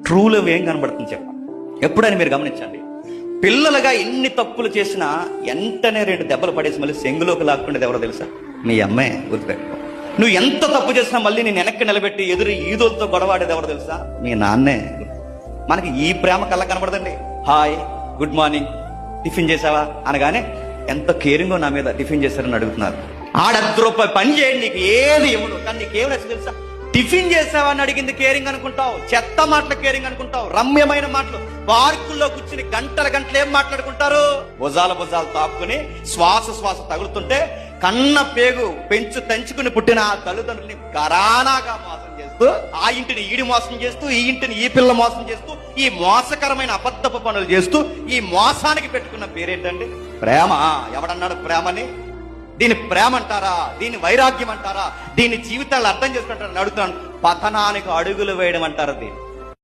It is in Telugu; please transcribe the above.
ట్రూ లవ్ ఏం కనబడుతుంది చెప్ప. ఎప్పుడైనా మీరు గమనించండి, పిల్లలుగా ఎన్ని తప్పులు చేసినా వెంటనే 2 దెబ్బలు పడేసి మళ్ళీ సెంగులోకి లాక్కుండేది ఎవరో తెలుసా? మీ అమ్మే. గుర్తుపెట్టుకో. నువ్వు ఎంత తప్పు చేసినా మళ్ళీ నేను వెనక్కి నిలబెట్టి ఎదురు ఈదోలతో గొడవాడేది ఎవరో తెలుసా? మీ నాన్నే. మనకి ఈ ప్రేమ కళ్ళ కనబడదండి. హాయ్, గుడ్ మార్నింగ్, టిఫిన్ చేసావా అనగానే ఎంత కేరింగో నా మీద. టిఫిన్ చేశారని అడుగుతున్నారు. ఆడ ₹10 పని చేయండి, నీకు ఏది ఇవ్వడు. కానీ నీకేం నచ్చి తెలుసా? టిఫిన్ చేసావా అని అడిగింది కేరింగ్ అనుకుంటావు, చెత్త మాటలు కేరింగ్ అనుకుంటావు. రమ్యమైన మాటలు పార్కుల్లో కూర్చుని గంటల గంటలు ఏం మాట్లాడుకుంటారు? భుజాలు తాక్కుని శ్వాస తగులుతుంటే కన్న పేగు పెంచు తెంచుకుని పుట్టిన ఆ తల్లిదండ్రుల్ని గరానాగా మోసం చేస్తూ, ఆ ఇంటిని ఈడి మోసం చేస్తూ, ఈ ఇంటిని ఈ పిల్ల మోసం చేస్తూ, ఈ మోసకరమైన అబద్ధపు పనులు చేస్తూ ఈ మోసానికి పెట్టుకున్న పేరేంటండి? ప్రేమ. ఎవడన్నాడు ప్రేమని? దీని ప్రేమ అంటారా? దీని వైరాగ్యం అంటారా? దీని జీవితాలు అర్థం చేసుకుంటారని అడుగుతాను. పతనానికి అడుగులు వేయడం అంటారు దీన్ని.